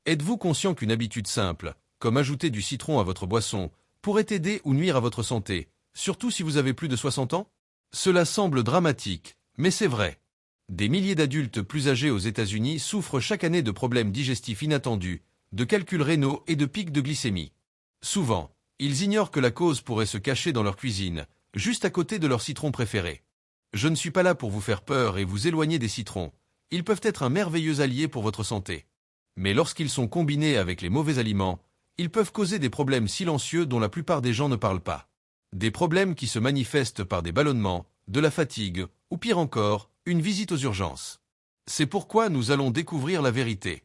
Êtes-vous conscient qu'une habitude simple, comme ajouter du citron à votre boisson, pourrait aider ou nuire à votre santé, surtout si vous avez plus de 60 ans? Cela semble dramatique, mais c'est vrai. Des milliers d'adultes plus âgés aux États-Unis souffrent chaque année de problèmes digestifs inattendus, de calculs rénaux et de pics de glycémie. Souvent, ils ignorent que la cause pourrait se cacher dans leur cuisine, juste à côté de leur citron préféré. Je ne suis pas là pour vous faire peur et vous éloigner des citrons. Ils peuvent être un merveilleux allié pour votre santé. Mais lorsqu'ils sont combinés avec les mauvais aliments, ils peuvent causer des problèmes silencieux dont la plupart des gens ne parlent pas. Des problèmes qui se manifestent par des ballonnements, de la fatigue, ou pire encore, une visite aux urgences. C'est pourquoi nous allons découvrir la vérité.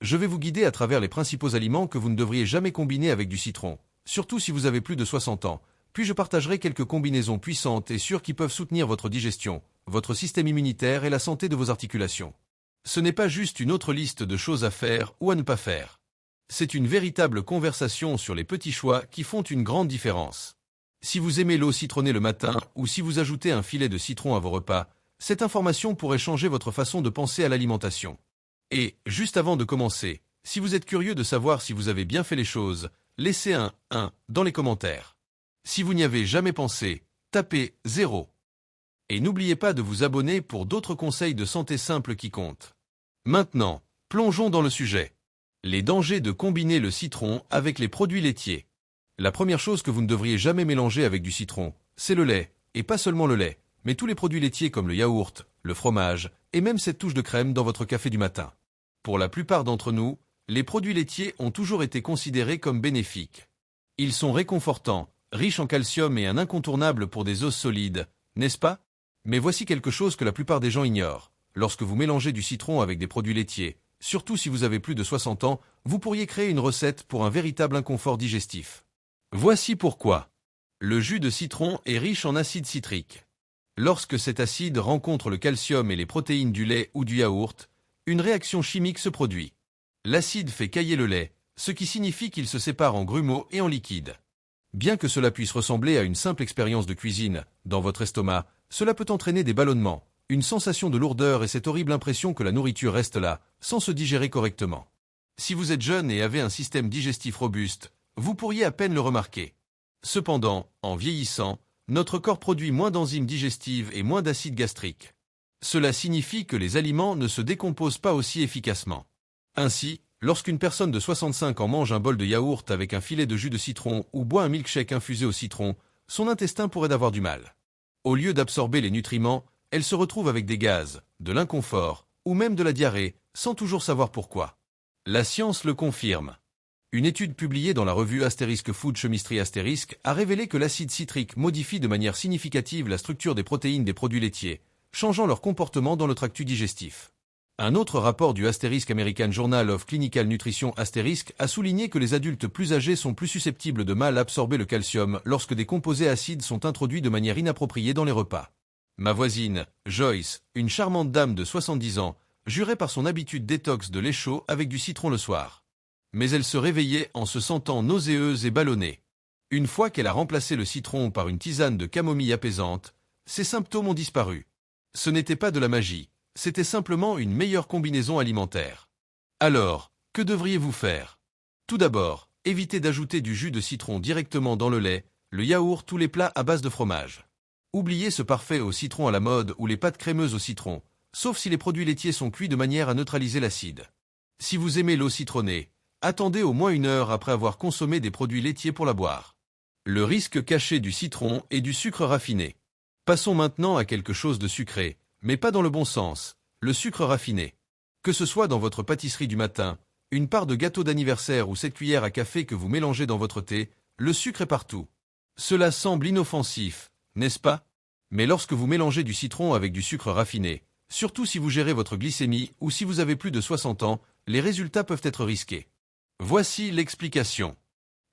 Je vais vous guider à travers les principaux aliments que vous ne devriez jamais combiner avec du citron, surtout si vous avez plus de 60 ans, puis je partagerai quelques combinaisons puissantes et sûres qui peuvent soutenir votre digestion, votre système immunitaire et la santé de vos articulations. Ce n'est pas juste une autre liste de choses à faire ou à ne pas faire. C'est une véritable conversation sur les petits choix qui font une grande différence. Si vous aimez l'eau citronnée le matin ou si vous ajoutez un filet de citron à vos repas, cette information pourrait changer votre façon de penser à l'alimentation. Et, juste avant de commencer, si vous êtes curieux de savoir si vous avez bien fait les choses, laissez un 1 dans les commentaires. Si vous n'y avez jamais pensé, tapez 0. Et n'oubliez pas de vous abonner pour d'autres conseils de santé simples qui comptent. Maintenant, plongeons dans le sujet. Les dangers de combiner le citron avec les produits laitiers. La première chose que vous ne devriez jamais mélanger avec du citron, c'est le lait, et pas seulement le lait, mais tous les produits laitiers comme le yaourt, le fromage, et même cette touche de crème dans votre café du matin. Pour la plupart d'entre nous, les produits laitiers ont toujours été considérés comme bénéfiques. Ils sont réconfortants, riches en calcium et un incontournable pour des os solides, n'est-ce pas? Mais voici quelque chose que la plupart des gens ignorent. Lorsque vous mélangez du citron avec des produits laitiers, surtout si vous avez plus de 60 ans, vous pourriez créer une recette pour un véritable inconfort digestif. Voici pourquoi. Le jus de citron est riche en acide citrique. Lorsque cet acide rencontre le calcium et les protéines du lait ou du yaourt, une réaction chimique se produit. L'acide fait cailler le lait, ce qui signifie qu'il se sépare en grumeaux et en liquide. Bien que cela puisse ressembler à une simple expérience de cuisine, dans votre estomac, cela peut entraîner des ballonnements, une sensation de lourdeur et cette horrible impression que la nourriture reste là, sans se digérer correctement. Si vous êtes jeune et avez un système digestif robuste, vous pourriez à peine le remarquer. Cependant, en vieillissant, notre corps produit moins d'enzymes digestives et moins d'acide gastrique. Cela signifie que les aliments ne se décomposent pas aussi efficacement. Ainsi, lorsqu'une personne de 65 ans mange un bol de yaourt avec un filet de jus de citron ou boit un milkshake infusé au citron, son intestin pourrait avoir du mal. Au lieu d'absorber les nutriments, elle se retrouve avec des gaz, de l'inconfort, ou même de la diarrhée, sans toujours savoir pourquoi. La science le confirme. Une étude publiée dans la revue Food Chemistry a révélé que l'acide citrique modifie de manière significative la structure des protéines des produits laitiers, changeant leur comportement dans le tractus digestif. Un autre rapport du American Journal of Clinical Nutrition a souligné que les adultes plus âgés sont plus susceptibles de mal absorber le calcium lorsque des composés acides sont introduits de manière inappropriée dans les repas. Ma voisine, Joyce, une charmante dame de 70 ans, jurait par son habitude détox de lait chaud avec du citron le soir. Mais elle se réveillait en se sentant nauséeuse et ballonnée. Une fois qu'elle a remplacé le citron par une tisane de camomille apaisante, ses symptômes ont disparu. Ce n'était pas de la magie, c'était simplement une meilleure combinaison alimentaire. Alors, que devriez-vous faire? Tout d'abord, évitez d'ajouter du jus de citron directement dans le lait, le yaourt ou les plats à base de fromage. Oubliez ce parfait au citron à la mode ou les pâtes crémeuses au citron, sauf si les produits laitiers sont cuits de manière à neutraliser l'acide. Si vous aimez l'eau citronnée, attendez au moins 1 heure après avoir consommé des produits laitiers pour la boire. Le risque caché du citron et du sucre raffiné. Passons maintenant à quelque chose de sucré, mais pas dans le bon sens, le sucre raffiné. Que ce soit dans votre pâtisserie du matin, une part de gâteau d'anniversaire ou cette cuillère à café que vous mélangez dans votre thé, le sucre est partout. Cela semble inoffensif, n'est-ce pas? Mais lorsque vous mélangez du citron avec du sucre raffiné, surtout si vous gérez votre glycémie ou si vous avez plus de 60 ans, les résultats peuvent être risqués. Voici l'explication.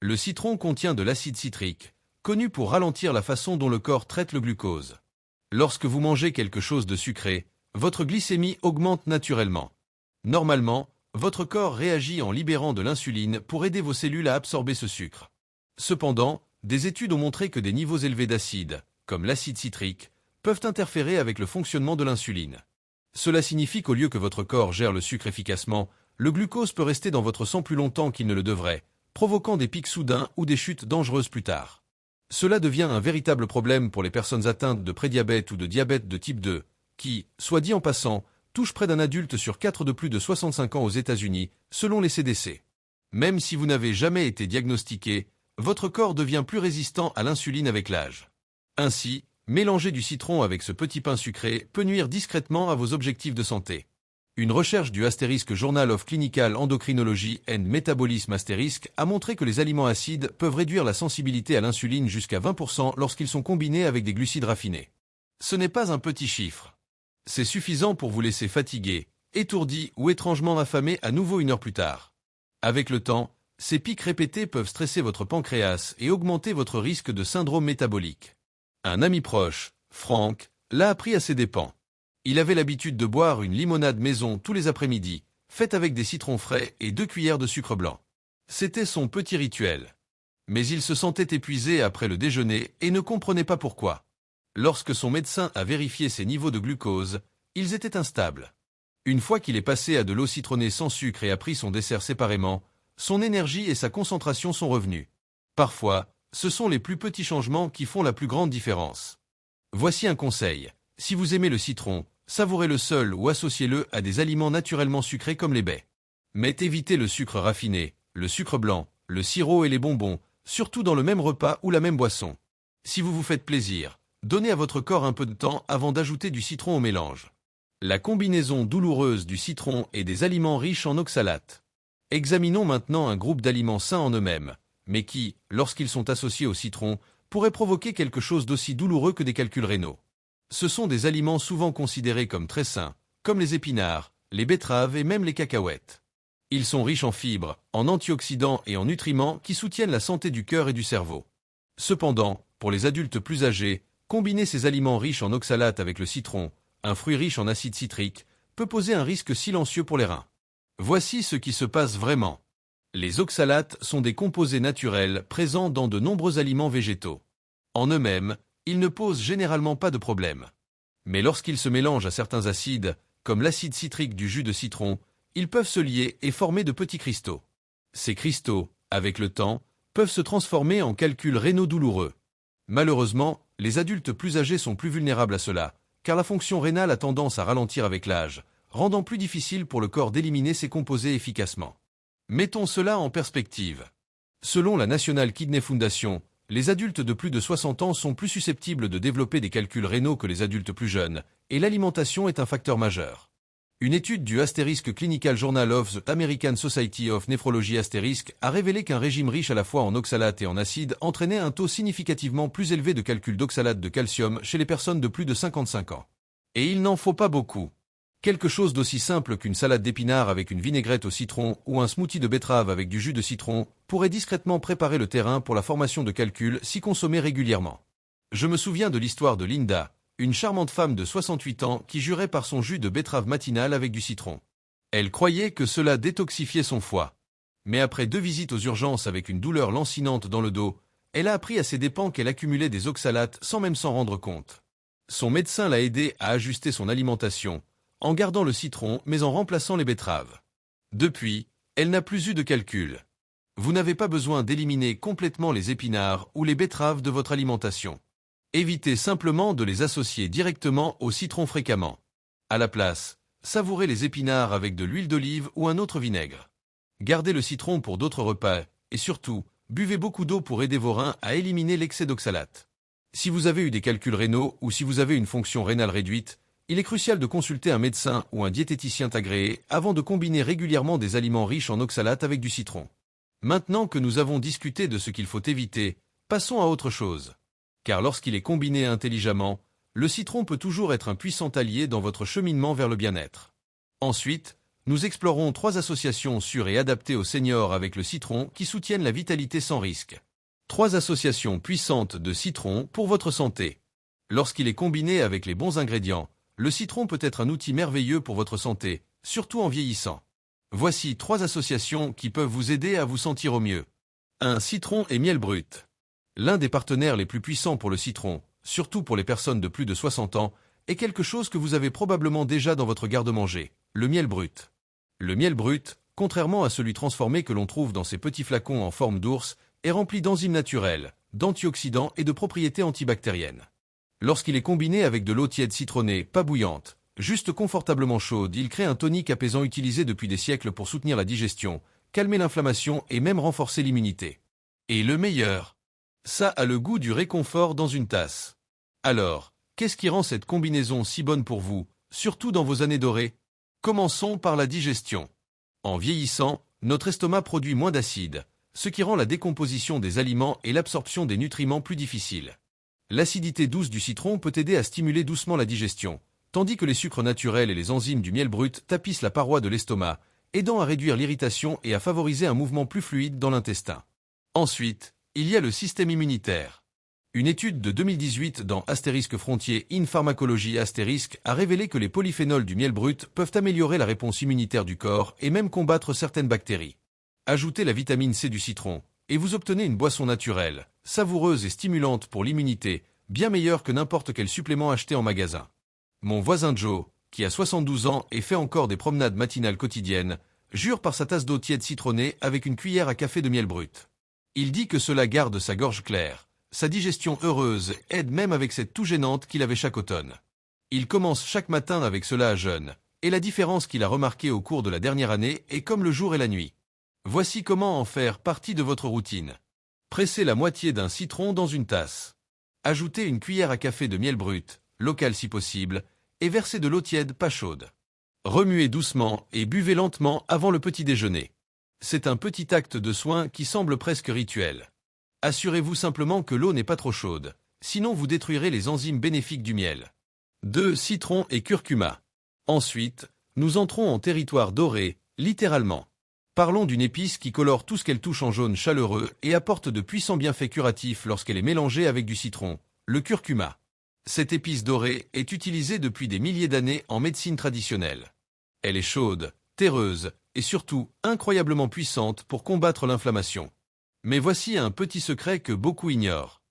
Le citron contient de l'acide citrique, connu pour ralentir la façon dont le corps traite le glucose. Lorsque vous mangez quelque chose de sucré, votre glycémie augmente naturellement. Normalement, votre corps réagit en libérant de l'insuline pour aider vos cellules à absorber ce sucre. Cependant, des études ont montré que des niveaux élevés d'acide, comme l'acide citrique, peuvent interférer avec le fonctionnement de l'insuline. Cela signifie qu'au lieu que votre corps gère le sucre efficacement, le glucose peut rester dans votre sang plus longtemps qu'il ne le devrait, provoquant des pics soudains ou des chutes dangereuses plus tard. Cela devient un véritable problème pour les personnes atteintes de prédiabète ou de diabète de type 2, qui, soit dit en passant, touche près d'un adulte sur 4 de plus de 65 ans aux États-Unis, selon les CDC. Même si vous n'avez jamais été diagnostiqué, votre corps devient plus résistant à l'insuline avec l'âge. Ainsi, mélanger du citron avec ce petit pain sucré peut nuire discrètement à vos objectifs de santé. Une recherche du Journal of Clinical Endocrinology and Metabolism a montré que les aliments acides peuvent réduire la sensibilité à l'insuline jusqu'à 20% lorsqu'ils sont combinés avec des glucides raffinés. Ce n'est pas un petit chiffre. C'est suffisant pour vous laisser fatigué, étourdi ou étrangement affamé à nouveau 1 heure plus tard. Avec le temps, ces pics répétés peuvent stresser votre pancréas et augmenter votre risque de syndrome métabolique. Un ami proche, Frank, l'a appris à ses dépens. Il avait l'habitude de boire une limonade maison tous les après-midi, faite avec des citrons frais et 2 cuillères de sucre blanc. C'était son petit rituel. Mais il se sentait épuisé après le déjeuner et ne comprenait pas pourquoi. Lorsque son médecin a vérifié ses niveaux de glucose, ils étaient instables. Une fois qu'il est passé à de l'eau citronnée sans sucre et a pris son dessert séparément, son énergie et sa concentration sont revenus. Parfois, ce sont les plus petits changements qui font la plus grande différence. Voici un conseil. Si vous aimez le citron, savourez-le seul ou associez-le à des aliments naturellement sucrés comme les baies. Mais évitez le sucre raffiné, le sucre blanc, le sirop et les bonbons, surtout dans le même repas ou la même boisson. Si vous vous faites plaisir, donnez à votre corps un peu de temps avant d'ajouter du citron au mélange. La combinaison douloureuse du citron et des aliments riches en oxalates. Examinons maintenant un groupe d'aliments sains en eux-mêmes, mais qui, lorsqu'ils sont associés au citron, pourraient provoquer quelque chose d'aussi douloureux que des calculs rénaux. Ce sont des aliments souvent considérés comme très sains, comme les épinards, les betteraves et même les cacahuètes. Ils sont riches en fibres, en antioxydants et en nutriments qui soutiennent la santé du cœur et du cerveau. Cependant, pour les adultes plus âgés, combiner ces aliments riches en oxalates avec le citron, un fruit riche en acide citrique, peut poser un risque silencieux pour les reins. Voici ce qui se passe vraiment. Les oxalates sont des composés naturels présents dans de nombreux aliments végétaux. En eux-mêmes, ils ne posent généralement pas de problème. Mais lorsqu'ils se mélangent à certains acides, comme l'acide citrique du jus de citron, ils peuvent se lier et former de petits cristaux. Ces cristaux, avec le temps, peuvent se transformer en calculs rénaux douloureux. Malheureusement, les adultes plus âgés sont plus vulnérables à cela, car la fonction rénale a tendance à ralentir avec l'âge, rendant plus difficile pour le corps d'éliminer ces composés efficacement. Mettons cela en perspective. Selon la National Kidney Foundation, les adultes de plus de 60 ans sont plus susceptibles de développer des calculs rénaux que les adultes plus jeunes, et l'alimentation est un facteur majeur. Une étude du Clinical Journal of the American Society of Nephrology a révélé qu'un régime riche à la fois en oxalates et en acides entraînait un taux significativement plus élevé de calcul d'oxalate de calcium chez les personnes de plus de 55 ans. Et il n'en faut pas beaucoup. Quelque chose d'aussi simple qu'une salade d'épinards avec une vinaigrette au citron ou un smoothie de betterave avec du jus de citron pourrait discrètement préparer le terrain pour la formation de calculs si consommés régulièrement. Je me souviens de l'histoire de Linda, une charmante femme de 68 ans qui jurait par son jus de betterave matinal avec du citron. Elle croyait que cela détoxifiait son foie. Mais après 2 visites aux urgences avec une douleur lancinante dans le dos, elle a appris à ses dépens qu'elle accumulait des oxalates sans même s'en rendre compte. Son médecin l'a aidée à ajuster son alimentation, en gardant le citron mais en remplaçant les betteraves. Depuis, elle n'a plus eu de calcul. Vous n'avez pas besoin d'éliminer complètement les épinards ou les betteraves de votre alimentation. Évitez simplement de les associer directement au citron fréquemment. À la place, savourez les épinards avec de l'huile d'olive ou un autre vinaigre. Gardez le citron pour d'autres repas et surtout, buvez beaucoup d'eau pour aider vos reins à éliminer l'excès d'oxalate. Si vous avez eu des calculs rénaux ou si vous avez une fonction rénale réduite, il est crucial de consulter un médecin ou un diététicien agréé avant de combiner régulièrement des aliments riches en oxalate avec du citron. Maintenant que nous avons discuté de ce qu'il faut éviter, passons à autre chose. Car lorsqu'il est combiné intelligemment, le citron peut toujours être un puissant allié dans votre cheminement vers le bien-être. Ensuite, nous explorons 3 associations sûres et adaptées aux seniors avec le citron qui soutiennent la vitalité sans risque. 3 associations puissantes de citron pour votre santé. Lorsqu'il est combiné avec les bons ingrédients, le citron peut être un outil merveilleux pour votre santé, surtout en vieillissant. Voici 3 associations qui peuvent vous aider à vous sentir au mieux. 1. Citron et miel brut. L'un des partenaires les plus puissants pour le citron, surtout pour les personnes de plus de 60 ans, est quelque chose que vous avez probablement déjà dans votre garde-manger, le miel brut. Le miel brut, contrairement à celui transformé que l'on trouve dans ces petits flacons en forme d'ours, est rempli d'enzymes naturelles, d'antioxydants et de propriétés antibactériennes. Lorsqu'il est combiné avec de l'eau tiède citronnée, pas bouillante, juste confortablement chaude, il crée un tonique apaisant utilisé depuis des siècles pour soutenir la digestion, calmer l'inflammation et même renforcer l'immunité. Et le meilleur, ça a le goût du réconfort dans une tasse. Alors, qu'est-ce qui rend cette combinaison si bonne pour vous, surtout dans vos années dorées? Commençons par la digestion. En vieillissant, notre estomac produit moins d'acide, ce qui rend la décomposition des aliments et l'absorption des nutriments plus difficiles. L'acidité douce du citron peut aider à stimuler doucement la digestion, tandis que les sucres naturels et les enzymes du miel brut tapissent la paroi de l'estomac, aidant à réduire l'irritation et à favoriser un mouvement plus fluide dans l'intestin. Ensuite, il y a le système immunitaire. Une étude de 2018 dans Astérisque Frontier in Pharmacologie Astérisque a révélé que les polyphénols du miel brut peuvent améliorer la réponse immunitaire du corps et même combattre certaines bactéries. Ajoutez la vitamine C du citron, et vous obtenez une boisson naturelle, savoureuse et stimulante pour l'immunité, bien meilleure que n'importe quel supplément acheté en magasin. Mon voisin Joe, qui a 72 ans et fait encore des promenades matinales quotidiennes, jure par sa tasse d'eau tiède citronnée avec une cuillère à café de miel brut. Il dit que cela garde sa gorge claire, sa digestion heureuse, aide même avec cette toux gênante qu'il avait chaque automne. Il commence chaque matin avec cela à jeun, et la différence qu'il a remarquée au cours de la dernière année est comme le jour et la nuit. Voici comment en faire partie de votre routine. Pressez la moitié d'un citron dans une tasse. Ajoutez une cuillère à café de miel brut, local si possible, et versez de l'eau tiède pas chaude. Remuez doucement et buvez lentement avant le petit déjeuner. C'est un petit acte de soin qui semble presque rituel. Assurez-vous simplement que l'eau n'est pas trop chaude, sinon vous détruirez les enzymes bénéfiques du miel. 2. Citron et curcuma. Ensuite, nous entrons en territoire doré, littéralement. Parlons d'une épice qui colore tout ce qu'elle touche en jaune chaleureux et apporte de puissants bienfaits curatifs lorsqu'elle est mélangée avec du citron, le curcuma. Cette épice dorée est utilisée depuis des milliers d'années en médecine traditionnelle. Elle est chaude, terreuse et surtout incroyablement puissante pour combattre l'inflammation. Mais voici un petit secret que beaucoup ignorent.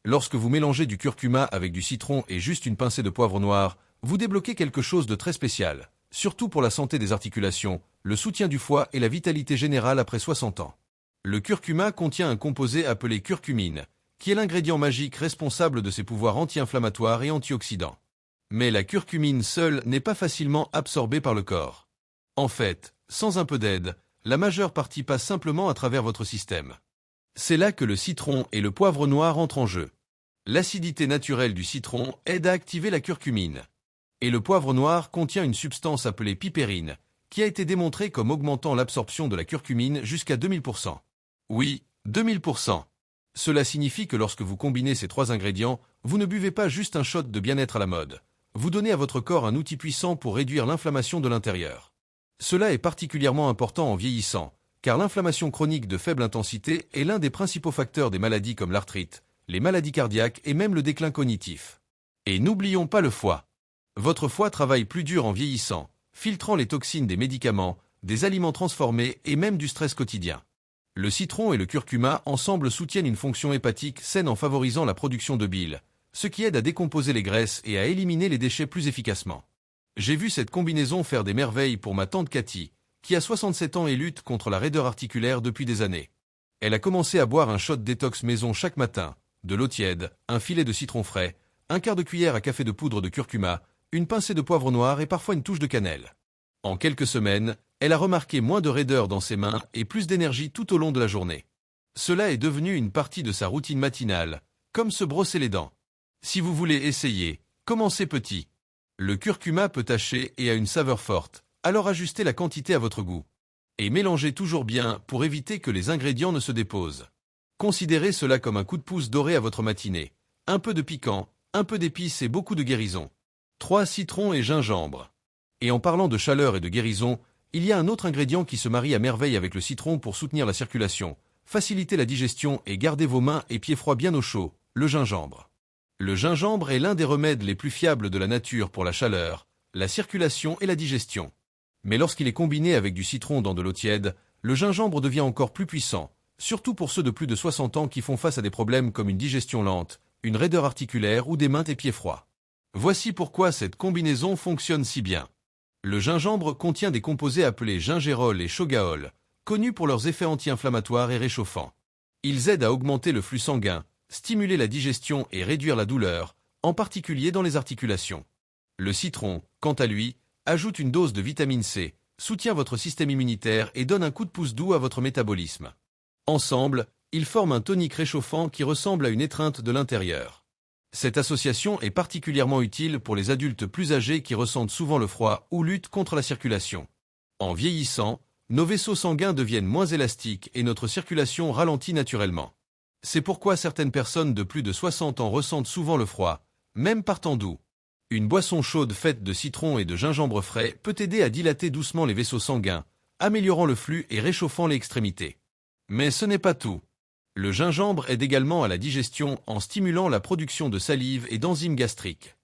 Lorsque vous mélangez du curcuma avec du citron et juste une pincée de poivre noir, vous débloquez quelque chose de très spécial, surtout pour la santé des articulations, le soutien du foie et la vitalité générale après 60 ans. Le curcuma contient un composé appelé curcumine, qui est l'ingrédient magique responsable de ses pouvoirs anti-inflammatoires et antioxydants. Mais la curcumine seule n'est pas facilement absorbée par le corps. En fait, sans un peu d'aide, la majeure partie passe simplement à travers votre système. C'est là que le citron et le poivre noir entrent en jeu. L'acidité naturelle du citron aide à activer la curcumine. Et le poivre noir contient une substance appelée pipérine, qui a été démontrée comme augmentant l'absorption de la curcumine jusqu'à 2000%. Oui, 2000%. Cela signifie que lorsque vous combinez ces trois ingrédients, vous ne buvez pas juste un shot de bien-être à la mode. Vous donnez à votre corps un outil puissant pour réduire l'inflammation de l'intérieur. Cela est particulièrement important en vieillissant, car l'inflammation chronique de faible intensité est l'un des principaux facteurs des maladies comme l'arthrite, les maladies cardiaques et même le déclin cognitif. Et n'oublions pas le foie. Votre foie travaille plus dur en vieillissant, filtrant les toxines des médicaments, des aliments transformés et même du stress quotidien. Le citron et le curcuma ensemble soutiennent une fonction hépatique saine en favorisant la production de bile, ce qui aide à décomposer les graisses et à éliminer les déchets plus efficacement. J'ai vu cette combinaison faire des merveilles pour ma tante Cathy, qui a 67 ans et lutte contre la raideur articulaire depuis des années. Elle a commencé à boire un shot détox maison chaque matin, de l'eau tiède, un filet de citron frais, un quart de cuillère à café de poudre de curcuma, une pincée de poivre noir et parfois une touche de cannelle. En quelques semaines, elle a remarqué moins de raideur dans ses mains et plus d'énergie tout au long de la journée. Cela est devenu une partie de sa routine matinale, comme se brosser les dents. Si vous voulez essayer, commencez petit. Le curcuma peut tacher et a une saveur forte, alors ajustez la quantité à votre goût. Et mélangez toujours bien pour éviter que les ingrédients ne se déposent. Considérez cela comme un coup de pouce doré à votre matinée. Un peu de piquant, un peu d'épices et beaucoup de guérison. 3. Citron et gingembre. Et en parlant de chaleur et de guérison, il y a un autre ingrédient qui se marie à merveille avec le citron pour soutenir la circulation, faciliter la digestion et garder vos mains et pieds froids bien au chaud, le gingembre. Le gingembre est l'un des remèdes les plus fiables de la nature pour la chaleur, la circulation et la digestion. Mais lorsqu'il est combiné avec du citron dans de l'eau tiède, le gingembre devient encore plus puissant, surtout pour ceux de plus de 60 ans qui font face à des problèmes comme une digestion lente, une raideur articulaire ou des mains et pieds froids. Voici pourquoi cette combinaison fonctionne si bien. Le gingembre contient des composés appelés gingérol et chogaol, connus pour leurs effets anti-inflammatoires et réchauffants. Ils aident à augmenter le flux sanguin, stimuler la digestion et réduire la douleur, en particulier dans les articulations. Le citron, quant à lui, ajoute une dose de vitamine C, soutient votre système immunitaire et donne un coup de pouce doux à votre métabolisme. Ensemble, ils forment un tonique réchauffant qui ressemble à une étreinte de l'intérieur. Cette association est particulièrement utile pour les adultes plus âgés qui ressentent souvent le froid ou luttent contre la circulation. En vieillissant, nos vaisseaux sanguins deviennent moins élastiques et notre circulation ralentit naturellement. C'est pourquoi certaines personnes de plus de 60 ans ressentent souvent le froid, même par temps doux. Une boisson chaude faite de citron et de gingembre frais peut aider à dilater doucement les vaisseaux sanguins, améliorant le flux et réchauffant les extrémités. Mais ce n'est pas tout. Le gingembre aide également à la digestion en stimulant la production de salive et d'enzymes gastriques.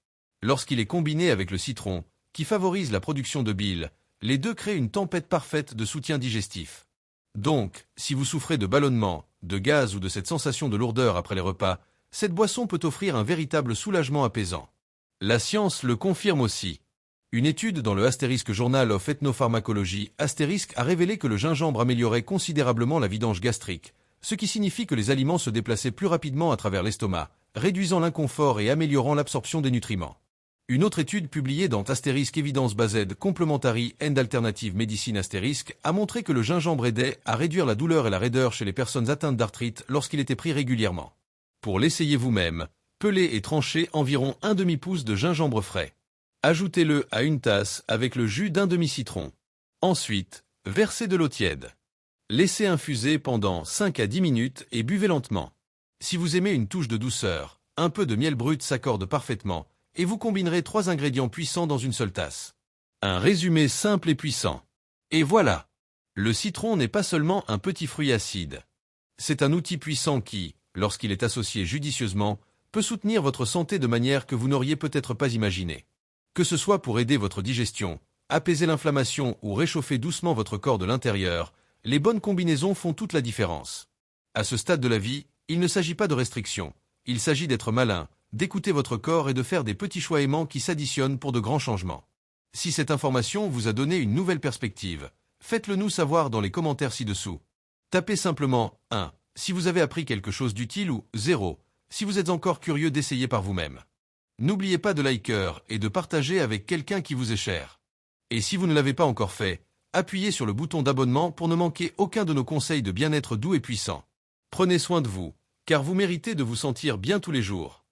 Lorsqu'il est combiné avec le citron, qui favorise la production de bile, les deux créent une tempête parfaite de soutien digestif. Donc, si vous souffrez de ballonnement, de gaz ou de cette sensation de lourdeur après les repas, cette boisson peut offrir un véritable soulagement apaisant. La science le confirme aussi. Une étude dans le Asterisk Journal of Ethnopharmacology Asterisk a révélé que le gingembre améliorait considérablement la vidange gastrique, ce qui signifie que les aliments se déplaçaient plus rapidement à travers l'estomac, réduisant l'inconfort et améliorant l'absorption des nutriments. Une autre étude publiée dans Asterisk Evidence Based Complementary and Alternative Medicine Asterisk a montré que le gingembre aidait à réduire la douleur et la raideur chez les personnes atteintes d'arthrite lorsqu'il était pris régulièrement. Pour l'essayer vous-même, pelez et tranchez environ un demi-pouce de gingembre frais. Ajoutez-le à une tasse avec le jus d'un demi-citron. Ensuite, versez de l'eau tiède. Laissez infuser pendant 5 à 10 minutes et buvez lentement. Si vous aimez une touche de douceur, un peu de miel brut s'accorde parfaitement, et vous combinerez 3 ingrédients puissants dans une seule tasse. Un résumé simple et puissant. Et voilà! Le citron n'est pas seulement un petit fruit acide. C'est un outil puissant qui, lorsqu'il est associé judicieusement, peut soutenir votre santé de manière que vous n'auriez peut-être pas imaginé. Que ce soit pour aider votre digestion, apaiser l'inflammation ou réchauffer doucement votre corps de l'intérieur, les bonnes combinaisons font toute la différence. À ce stade de la vie, il ne s'agit pas de restriction. Il s'agit d'être malin, d'écouter votre corps et de faire des petits choix aimants qui s'additionnent pour de grands changements. Si cette information vous a donné une nouvelle perspective, faites-le nous savoir dans les commentaires ci-dessous. Tapez simplement 1 si vous avez appris quelque chose d'utile ou 0 si vous êtes encore curieux d'essayer par vous-même. N'oubliez pas de liker et de partager avec quelqu'un qui vous est cher. Et si vous ne l'avez pas encore fait, appuyez sur le bouton d'abonnement pour ne manquer aucun de nos conseils de bien-être doux et puissants. Prenez soin de vous, car vous méritez de vous sentir bien tous les jours.